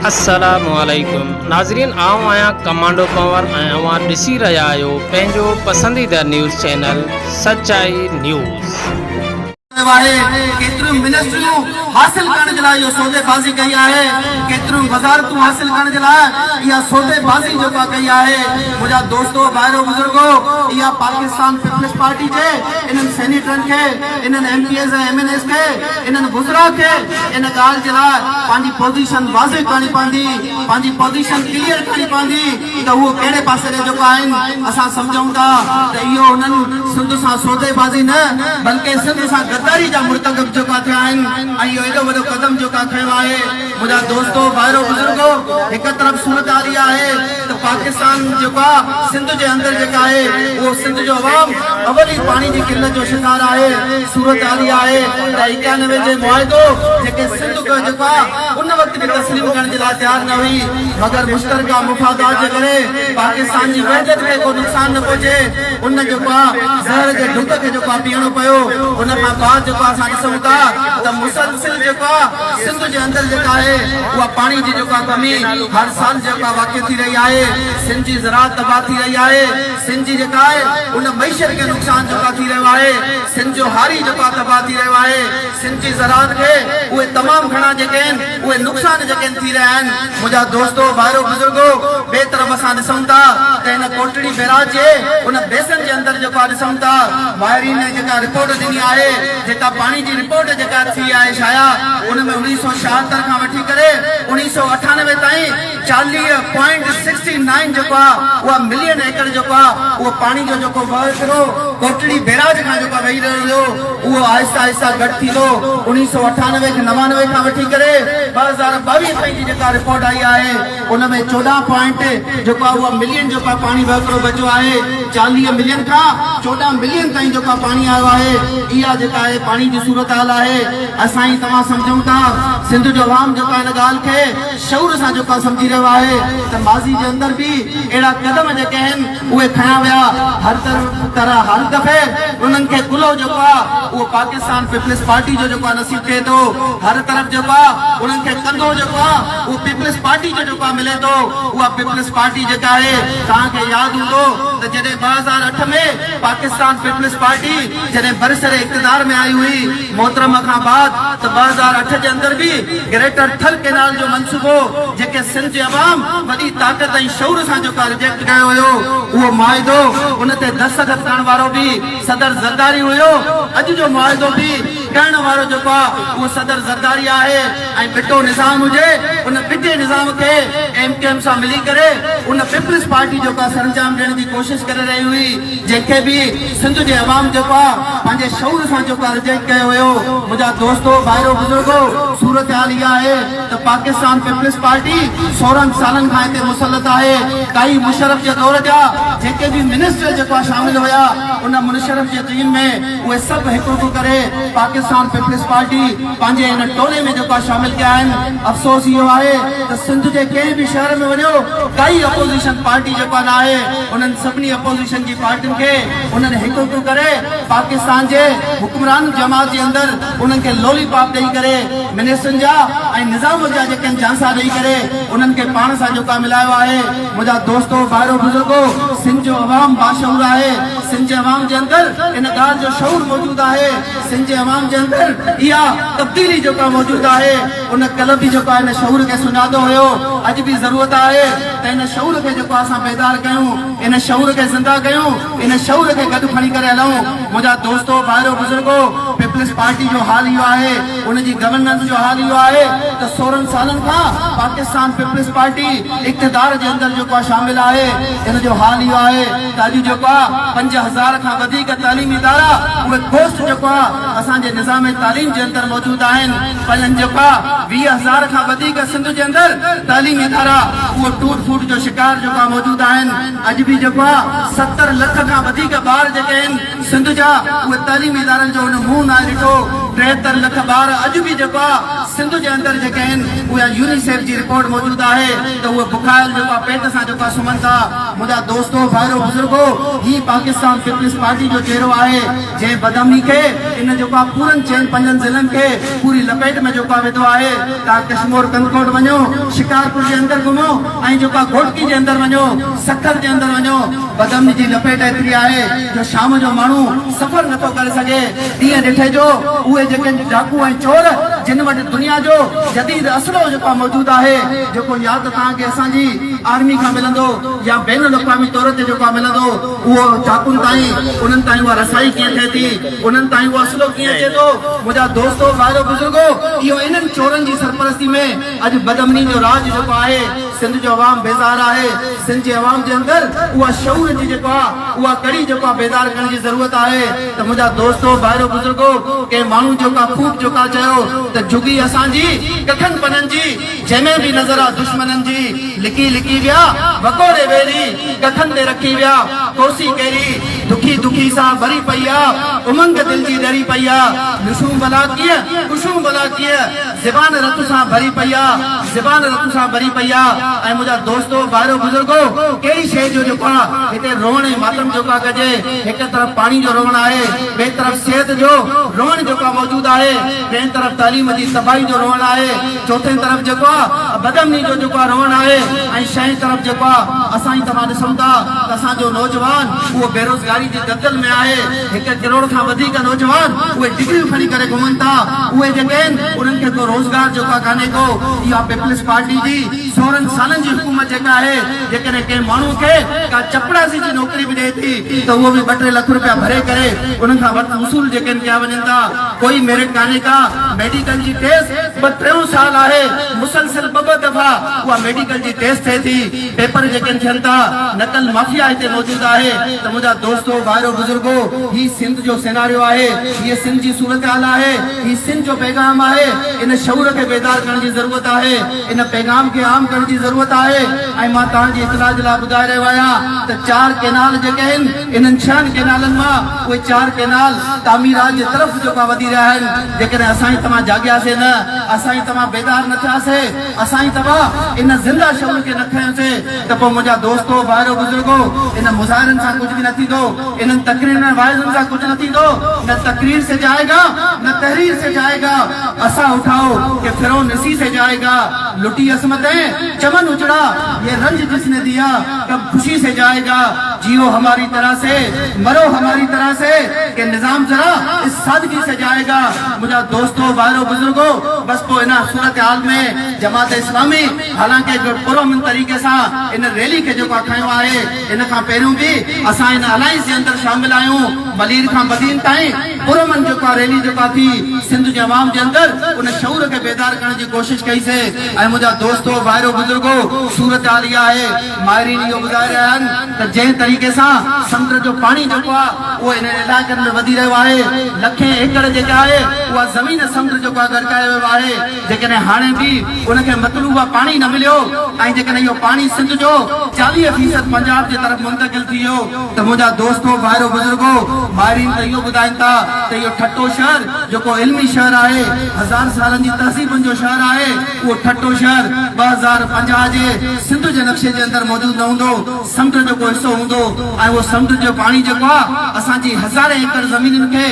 अस्सलामुअलैकुम नाज़रीन, आऊं आहियां कमांडो कंवर ऐं अवां ॾिसी रहिया आहियो पंहिंजो पसंदीदा न्यूज़ चैनल सचाई न्यूज़। केतिरियूं मिनिस्ट्रियूं हासिल करण जे लाइ इहो सौदेबाज़ी कई आहे, केतिरियूं वज़ारतूं हासिल करण जे लाइ इहा सौदेबाज़ी जेका कई आहे। मुंहिंजा दोस्तो भाइरो बुज़ुर्गो, इहा पाकिस्तान पीपल्स पार्टी जे इन्हनि सेनेटरनि खे, इन्हनि MPs ऐं MNAs खे, इन्हनि वुज़रा खे इन ॻाल्हि जे लाइ पंहिंजी पोज़ीशन वाज़िह करणी पवंदी, पंहिंजी पोज़ीशन क्लियर करणी पवंदी त उहो कहिड़े पासे ते जेको आहिनि। असां सम्झूं था त इहो उन्हनि सिंध सां सौदेबाज़ी न बल्कि सिंध सां गद्दारी जा मुर्तकब जेका थिया आहिनि ऐं इहो एॾो वॾो क़दम जेका खयो आहे। मुंहिंजा दोस्तो भाइरो बुज़ुर्गो, हिक तरफ़ सूरत हाल आहे त पाकिस्तान जेका सिंध जे अंदरि जेका आहे उहो सिंध जो अवाम अवली पाणी जी किल्लत जो शिकार आहे। सूरत हाल आहे त 91 जे मुआहिदो जेके सिंध को जेका उन वक़्त बि तस्लीम करण जे लाइ तयार न हुई, मगर मुश्तरका मुफ़ादात जे करे पाकिस्तान जी वहदत खे को नुक़सान न पहुचे, उन जेका ज़हर जे ढुक खे जेका पीअणो पियो। उन खां बाद जेको असां ॾिसूं था त मुसलसिल जेका सिंध जे अंदरि जेका आहे उहा पाणी जी जेका कमी हर साल जेका वाक़ई थी रही आहे। सिंध जी ज़राअत तबाह थी रही आहे, सिंध जी जेका आहे उन मईशत खे नुक़सान जेका थी रहियो आहे, सिंध जो हारी जेका तबाह थी रहियो आहे। सिंध जी ज़राअत खे उहे तमामु घणा जेके आहिनि उहे नुक़सान जेके थी रहिया आहिनि। मुंहिंजा दोस्तो भाइरो बुज़ुर्गो, ॿिए तरफ़ असां ॾिसूं था त हिन कोटड़ी बैराज जे उन बेसन जे अंदरि जेको ॾिसूं था माहिरीन ने जेका रिपोर्ट ॾिनी आहे, जेका पाणी जी रिपोर्ट जेका थी आहे शाया, उनमें 1976 खां वठी करे 1998 ताईं 40.69 जेको आहे उहा मिलियन एकड़ जेको आहे उहो पाणी जो जेको वहिकिरो कोटड़ी बैराज खां जेको वेही रहियो उहो आहिस्ता आहिस्ता घटि थींदो। 1998 खां 99 खां वठी करे 2022 ताईं जी जेका रिपोर्ट आई आहे उनमें 14 पॉइंट जेको आहे उहा मिलियन जेको आहे पाणी वहिकिरो बचियो आहे। 40 मिलियन खां 14 मिलियन ताईं जेका पाणी आयो आहे। इहा जेका आहे पाणी जी सूरत हाल आहे। असां ई तव्हां सम्झूं था सिंध जो अवाम जेका हिन ॻाल्हि खे शऊर सां जेका सम्झी रहियो आहे त माज़ी जे अंदरि बि अहिड़ा क़दम जेके आहिनि उहे खयां विया। हर तरह हर दफ़े उन्हनि खे कुलो जेको आहे उहो पाकिस्तान पीपल्स पार्टी जो जेको आहे नसीब थिए थो। हर तरफ़ जेको आहे उन्हनि खे कंधो जेको आहे उहो पीपल्स पार्टी जो जेको आहे मिले थो। उहा पीपल्स पार्टी जेका आहे तव्हांखे यादि हूंदो त जॾहिं 2008 में पाकिस्तान पीपल्स पार्टी जॾहिं बरसरे इक़्तिदार में आई हुई मोहतरम खां बाद, त 2008 जे अंदरि बि ग्रेटर थल कैनाल जो मंसूबो जेके सिंध जे अवाम वॾी ताक़त ऐं शऊर सां जेका रिजेक्ट कयो हुयो, उहो मुआहिदो उन ते दस्तखत करण वारो बि सदर ज़रदारी हुयो। अॼु जो मुआहिदो बि करण वारो जेको आहे उहो सदर ज़रदारी आहे। ऐं बिटो निज़ाम हुजे उन बिटे निज़ाम खे MKM सां मिली करे उन पीपल्स पार्टी जेका सरंजाम ॾियण जी कोशिशि करे रही हुई, जंहिंखे बि सिंध जे अवाम जेको आहे पंहिंजे शऊर सां जेको रिजेक्ट कयो हुयो। मुंहिंजा दोस्तो भाइरो बुज़ुर्गो, सूरत हाल इहा आहे त पाकिस्तान पीपल्स पार्टी 16 सालनि खां हिते मुसलत आहे। काई मुशर्रफ जे दौर जा जेके बि मिनिस्टर जेको शामिल हुया उन मुशर्रफ जे टीम में उहे सभु हिकु करे पाकिस्तान पीपल्स पार्टी पंहिंजे हिन टोले में जेको शामिल कया आहिनि। अफ़सोस इहो आहे त सिंध जे कंहिं बि शहर में वञो काई अपोज़िशन पार्टी जेका न आहे। उन्हनि सभिनी अपोज़िशन जी पार्टियुनि खे उन्हनि हिकु करे पाकिस्तान जे हुक्मरान जमात जे अंदरि उन्हनि खे लॉलीपॉप ॾेई करे मिनिस्टरनि जा ऐं निज़ाम जा जेके झांसा ॾेई करे उन्हनि खे पाण सां जेका मिलायो आहे। मुंहिंजा दोस्तो भाइरो बुज़ुर्गो, सिंध जो अवाम बाशऊर आहे। सिंध जे अवाम जे अंदरि इन ॻाल्हि जो शऊर मौजूदु आहे। सिंध जे अवाम जे अंदरि इहा तब्दीली जेका मौजूदु आहे। उन कल्ह बि जेको आहे इन शऊर खे सुञातो हुयो। अॼु बि ज़रूरत आहे त इन शऊर खे जेको असां बेदार कयूं, इन शऊर खे ज़िंदा कयूं, इन शऊर खे गॾु खणी करे हलूं। मुंहिंजा दोस्तो भाइरो बुज़ुर्गो, पीपल्स पार्टी जो हाल इहो आहे, उनजी गवर्नेंस जो हाल इहो आहे त 16 सालनि खां पाकिस्तान पीपल्स पार्टी इक़्तिदार जे अंदरि जेको शामिल आहे। इन जो हाल इहो आहे त अॼु जेको आहे 5000 खां वधीक तालीमी इदारा उहे पोस्ट जेको आहे असांजे निज़ाम तालीम जे अंदरि मौजूदु आहिनि। पंहिंजनि जेको 20,000 खां वधीक सिंध जे अंदरि तालीमी इदारा वो टूट फूट जो शिकार जो का मौजूद आहिनि अॼु बि जेको आहे 70 लख खां वधीक ॿार जेके आहिनि सिंध जा उहे तइलीमी इदारनि जो उन मुंहुं न ॾिठो 73 लख ॿार अॼु बि जेको आहे सिंध जे अंदरि जेके आहिनि उहे यूनिसेफ जी रिपोर्ट मौजूद आहे त उहे बुखायल जेको आहे पेट सां जेको आहे सुम्हनि था मुंहिंजा दोस्तो भाइरो बुज़ुर्गो ही पाकिस्तान पीपल्स पार्टी जो चेहरो आहे जंहिं बदअमनी खे इन जेको आहे पूरनि 5 ज़िलनि खे पूरी लपेट में जेको आहे विधो आहे तव्हां कश्मीर कनकोट वञो शिकारपुर जे अंदरि घुमो ऐं जेको आहे घोटकी जे अंदरि वञो सखर जे अंदरि वञो बदअमनी जी लपेट एतिरी आहे जो शाम जो माण्हू सफ़र नथो करे सघे ॾींहं ॾिठे जो उहे जेके डाकू ऐं चोर जिन वटि दुनिया जो जदीद असलो जेको आहे मौजूद आहे जेको या त तव्हांखे असांजी आर्मी खां मिलंदो या बैन अक़वामी तौर ते जेको आहे मिलंदो उहो डाकुनि ताईं उन्हनि ताईं उहा रसाई कीअं थिए थी उन्हनि ताईं उहो असलो कीअं अचे थो मुंहिंजा दोस्तो भाइरो बुज़ुर्गो इहो इन्हनि चोरनि जी सरपरस्ती में अॼु बदअमनी जो राज जेको आहे सिंध जो अवाम बेज़ार आहे सिंध जे अवाम जे अंदरि उहा शऊर जी जेको आहे उहा कड़ी जेको आहे बेदार करण जी ज़रूरत आहे त मुंहिंजा दोस्तो भाइरो बुज़ुर्गो के माण्हू जेका फूक जेका चयो त झुगी असांजी कखनि पननि जी जंहिंमें बि नज़र आहे दुश्मननि जी लिकी लिकी विया वकोड़े वेरी कखनि ते रखी विया कोसी कहिड़ी दुखी दुखी सां भरी पई आहे उमंग दिल जी डरी पई आहे ॾिसूं भला कीअं ख़ुशूं भला कीअं ज़बान रत सां भरी पई आहे ज़बान रत सां भरी पई आहे ऐं मुंहिंजा दोस्तो भाइरो बुज़ुर्गो कहिड़ी शइ जो जेको आहे हिते रोअण ऐं मातम जेको आहे कजे हिकु तरफ़ पाणी जो रोअण आहे ॿिए तरफ़ सिहत जो रोअण जेको आहे मौजूद आहे ॿिए तरफ़ तालीम जी तबाही जो रोअण आहे चौथे तरफ़ जेको आहे बदअमनी जो जेको आहे रोअण आहे ऐं छहें तरफ़ जेको आहे असां ई तव्हां ॾिसूं था त असांजो नौजवान उहो बेरोज़गारी जी दलदल में आहे 1 करोड़ खां वधीक नौजवान उहे डिग्रियूं खणी करे घुमनि था उहे जेके आहिनि उन्हनि खे को रोज़गार जेको आहे कान्हे को इहा पीपल्स पार्टी जी 16 सालनि जी हुकूमत जेका आहे जेकॾहिं कंहिं माण्हू खे का चपड़ासी जी नौकरी बि ॾिए थी त उहो बि 2-3 लख रुपया भरे करे उन्हनि खां वटि वसूल जेके आहिनि कया वञनि था कोई मेरिट कान्हे का मेडिकल जी टेस्ट 2-3 साल आहे मुसलसिल 2 दफ़ा उहा मेडिकल जी टेस्ट थिए थी पेपर जेके थियनि था नकल माफिया हिते मौजूद आहे त मुंहिंजा दोस्तो भाइरो बुज़ुर्गो ही सिंध जो सिनारियो आहे हीअ सिंध जी सूरत हाल आहे ही सिंध जो पैगाम आहे इन शऊर खे बेदार करण जी ज़रूरत आहे इन पैगाम खे आम करण जी ज़रूरत आहे ऐं मां तव्हांजी इतला जे लाइ ॿुधाए रहियो आहियां त 4 केनाल जेके आहिनि इन्हनि 6 केनालनि मां उहे 4 केनाल तामीरात जे तरफ़ जेका वधी रहिया आहिनि जेकॾहिं असां ई तव्हां जाॻियासीं न असां ई तव्हां बेदार न थियासीं असां ई तव्हां इन ज़िंदा शऊर खे न खयोसीं त पोइ मुंहिंजा दोस्तो भाइरो बुज़ुर्गो इन मुज़ाहिरनि सां कुझु बि न थींदो इन्हनि तकरीरनि वाइज़नि सां कुझु न थींदो न तकरीर से जाएगा न तहरीर से जाएगा असा उठाओ कि फिरौन इसी से जाएगा लुटी असमतें चमन उजड़ा ये रंज जिसने दिया कब खुशी से जाएगा जियो हमारी तरह से मरो हमारी तरह से कि निजाम जरा इस सादगी से जाएगा मुझा दोस्तों भाइरों बुजुर्गो बस पोइ इन सूरत हाल में जमात इस्लामी हालांकि पुरअमन तरीक़े सां इन रैली खे जेको खयो आहे इन खां पहिरियों बि असां इन अलायंस जे अंदरि शामिल आहियूं मलीर खां बदीन ताईं पुरअमन जेको रैली जेका थी सिंध जे अवाम जे अंदरि उन शऊर खे बेदार करण जी कोशिश कईसीं ऐं मुंहिंजा दोस्तो भाइरो बुजुर्गो सूरत हाल इहा आहे माहिरीन इहो ॿुधाए रहिया आहिनि त जंहिं तरीक़े सां समुंड जो पाणी जेको आहे उहो इन इलाइक़नि में वधी रहियो आहे लखे एकड़ जेका आहे उहा ज़मीन समुंड जेको आहे गड़काए वियो आहे जेकॾहिं हाणे बि उनखे मतलूबा पाणी न मिलियो ऐं जेकॾहिं इहो पाणी सिंध जो 40% पंजाब जे तरफ़ मुंतकिल थी वियो त मुंहिंजा दोस्तो भाइरो बुजुर्गो माहिरीन त इहो ॿुधाइनि था त इहो ठटो शहर जेको इल्मी शहर आहे 1000 सालनि जी तहज़ीबुनि जो शहर आहे उहो ठटो शहर 2050 जे सिंध जे नक्शे जे अंदरि मौजूद न हूंदो समुंड जो को हिसो हूंदो ऐं उहो समुंड जो पाणी जेको आहे असांजी हज़ारे एकड़ ज़मीनुनि खे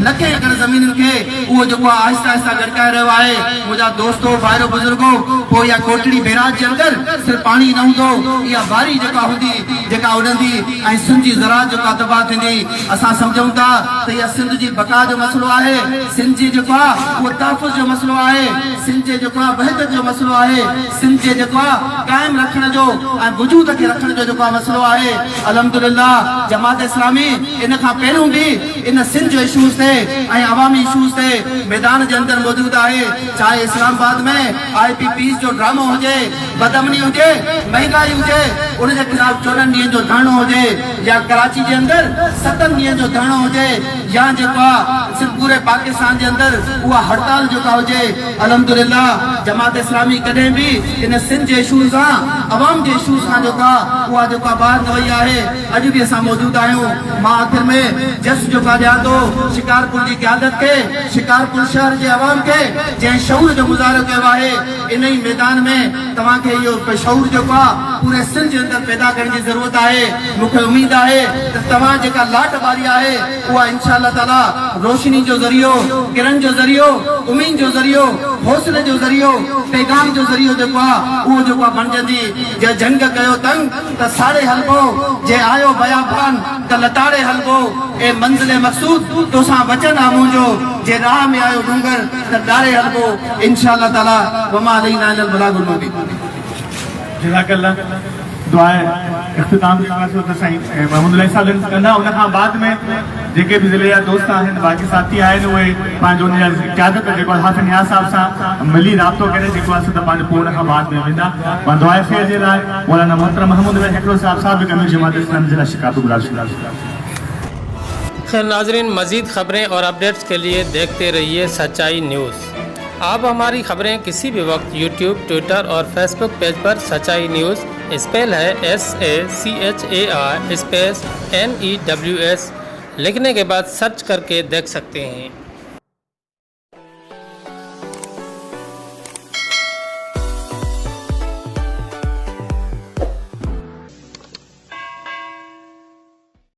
लखे एकड़ ज़मीनुनि खे उहो जेको आहे आहिस्ता आहिस्ता गड़काए रहियो आहे मुंहिंजा दोस्तो भाइरो बुजुर्गो पोइ इहा कोटड़ी बैराज जे अंदरि सिर्फ़ु पाणी न हूंदो इहा बारी जेका हूंदी जेका उॾंदी ऐं सिंध जी ज़राअत जेका तबाह थींदी असां सम्झूं था त इहा सिंध जी बका जो मसइलो आहे सिंध जी जेको आहे उहो तहफ़ुज़ जो मसइलो आहे सिंध जे जेको आहे वहदत जो मसइलो आहे सिंध जे जेको आहे क़ाइम रखण जो ऐं वजूद खे रखण जो जेको आहे मसइलो आहे अल्हम्दुलिल्लाह जमात इस्लामी इन खां पहिरियों बि इन सिंध जो इशूज़ ते ऐं अवामी इशूज़ ते मैदान जे अंदरि मौजूद आहे चाहे इस्लामाबाद में IPPs जो ड्रामो हुजे बदअमनी हुजे महंगाई हुजे उनके खिलाफ 14 ॾींहंनि जो धरणो हुजे या कराची जे अंदर 7 ॾींहंनि जो धरणो हुजे या जेको सिर्फ पूरे पाकिस्तान जे अंदर उहा हड़ताल जेका हुजे अल्हम्दुलिल्लाह जमात इस्लामी कॾहिं बि इन सिंध जे इशूज़ सां अवाम जे इशूज़ सां जेका उहा जेका ॿाहिरि न वई आहे। अॼु बि असां मौजूद आहियूं। मां आख़िर में जस्ट जेका ॾियां थो शिकारपुर जी क़यादत खे, शिकारपुर शहर जे अवाम खे जंहिं शऊर जो मुज़ाहिरो कयो आहे इन ई मैदान में तव्हांखे इहो शऊर जेको आहे पूरे सिंध जे अंदर पैदा करण जी ज़रूरत आहे। मूंखे उमेद आहे त तव्हां जेका लाट ॿारी आहे उहा इंशाअल्लाह ताला रोशनी जो ज़रियो, किरण जो ज़रियो, उमीद जो ज़रियो, हौसले जो ज़रियो, पैगाम जो ज़रियो जेको आहे उहो जेको आहे बणजंदी। जे जंग कयो तंग त साड़े हलबो, जे आयो बयाबान त लताड़े हलबो। ए मंज़िल मक़सूद तोसां वचन आहे मुंहिंजो, जे राह में आयो डूंगर त डारे हलबो। इंशाअल्लाह ताला वमा अलैना इल्लल बलागुल मुबीन। जज़ाकल्लाह। दुआए इख्तिताम जो साईं महमूद अली साहब कंदा। उन खां बाद में जेके बि ज़िले जा दोस्त आहिनि, बाक़ी साथी आहिनि, उहे पंहिंजो उन जी क़यादत जेको हाफ़िज़ नियाज़ साहब सां मिली राब्तो करे जेको आहे त पंहिंजो पोइ उन खां बाद में वेंदा। मां दुआए ख़ैर जे लाइ मौलाना मोहतरम महमूद अली हिकिड़ो साहब बि कमी जमात इस्लामी ज़िला शिकारपुर गुज़ारिश। खैर नाजरीन, मज़ीद ख़बरें और अपडेट्स के लिए देखते रहिए सच्चाई न्यूज़। आप हमारी खबरें किसी भी वक्त यूट्यूब, ट्विटर और फेसबुक पेज पर सच्चाई न्यूज़ स्पेल है SACHAR स्पेस NEWS लिखने के बाद सर्च करके देख सकते हैं।